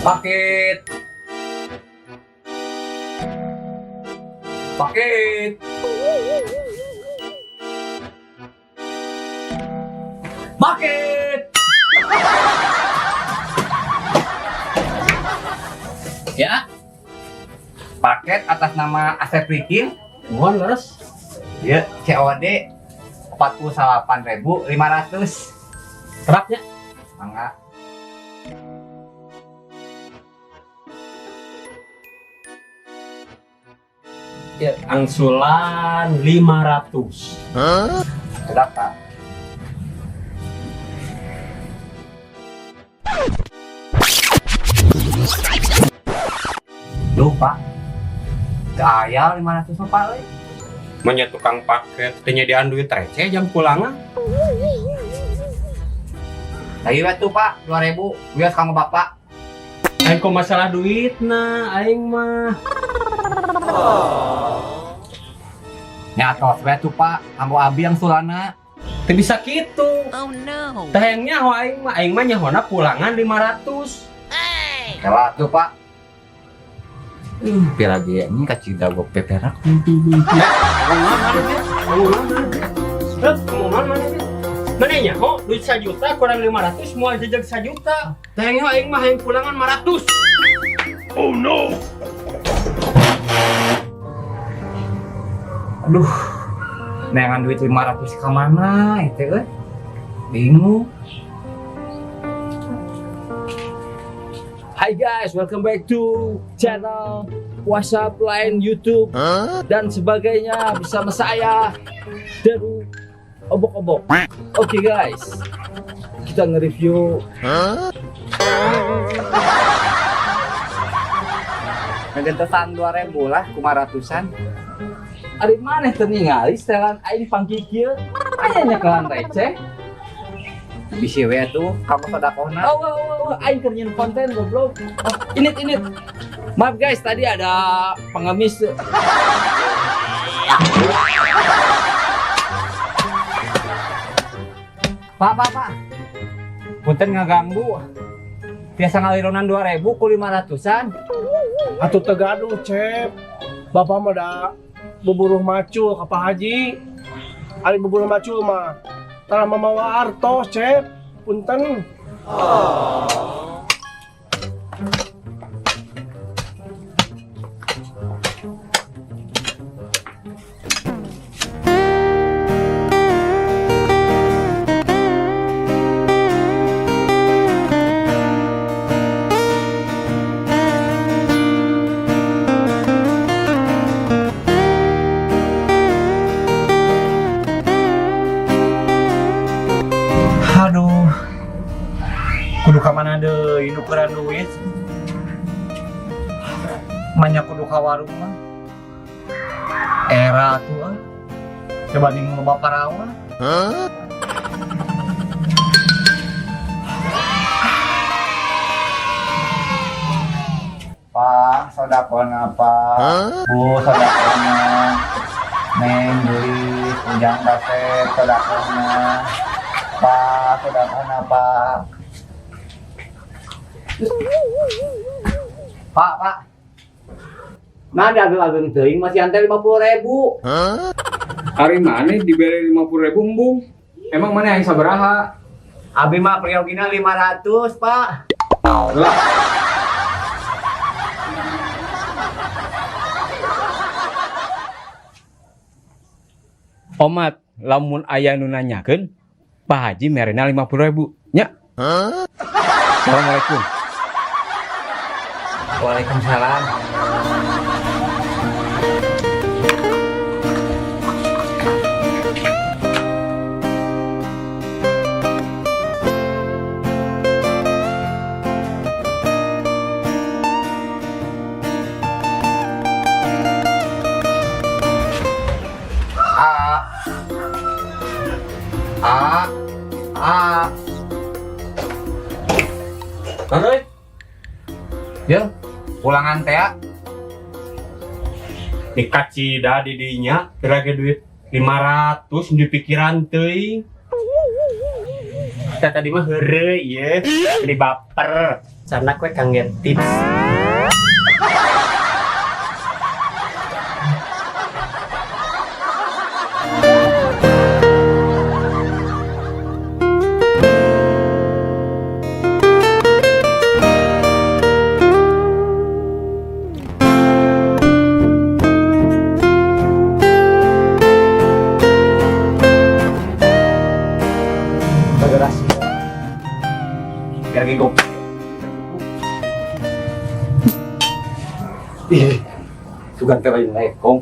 Paket. Paket. Paket. Ya. Paket atas nama Asep Rikin. Mohon leres. Ya, COD 48.500. Keraknya. Mangga. Ya, angsulan 500. Sudah, Pak. Duh, Pak. Kaya 500 mah, Pak. Manya tukang paket, penyediaan duit receh jam pulangan. Lagi tuh, Pak, 2.000. Bias kanggo Bapak. Aing kok masalah duit nah, aing mah. Nya tos we tuh, Pak, kanggo abi yang sulana. Teu bisa kitu. Oh no. Teh nyaho aing mah nyahona pulangan 500. Kela tuh, Pak. Pira ge ini kacida gua peperak. Mana nyaho duit 1 juta kurang 500 moal jejeg 1 juta. Teh nyaho aing mah hayang pulangan 500. Oh no. Aduh. Nengan duit 500 ka mana itu euy? Bingung. Hai guys, welcome back to channel WhatsApp Line YouTube dan sebagainya bersama saya Deru Obok-obok. Oke guys, kita nge-review Ngegentesan 2.000 lah, kuma ratusan. ari maneh teu ningali setelan aing panggil kieu aya nyekelan receh. Bisi we tuh kamu sedekahna. Oh, aing keur nyin konten goblok. Oh, init. Maaf guys, tadi ada pengemis. Pak. Punten ngaganggu. Biasa ngalironan 2.000 ku 500-an. Atuh tegaduh cep. Bapak mah da buburuh macul ka Pak Haji. Ari buburuh macul mah tara mamawa artos cep. Punten. Aduh. Kudu ka mana deui nukeran duit? Manya kudu ka warung mah. Era tuh ah. Coba ning loba parawa. Pak, sodakona Pak. Bu, sodakona. Neng beli ujang kaset sodakona. Pak, sodakona Pak. Pak. Nah, ada ageng teuing masih antar 50.000. Hari mana diberi 50.000 embung? Emang mana yang sabaraha? Abi mah priogina 500, Pak. Lah. Omat, lamun aya nu nanyakeun, Pak Haji merena 50.000. Nya. Assalamualaikum. Waalaikumsalam. Hei, Ya, pulangan teh. dikacida di dinya kira duit 500 di pikiran teuing. Kita tadi mah heureuy ieu, jadi baper. Sana kue kangen tips. Bagasi. Biar gitu. Ih, sugan terakhir naik, Kong.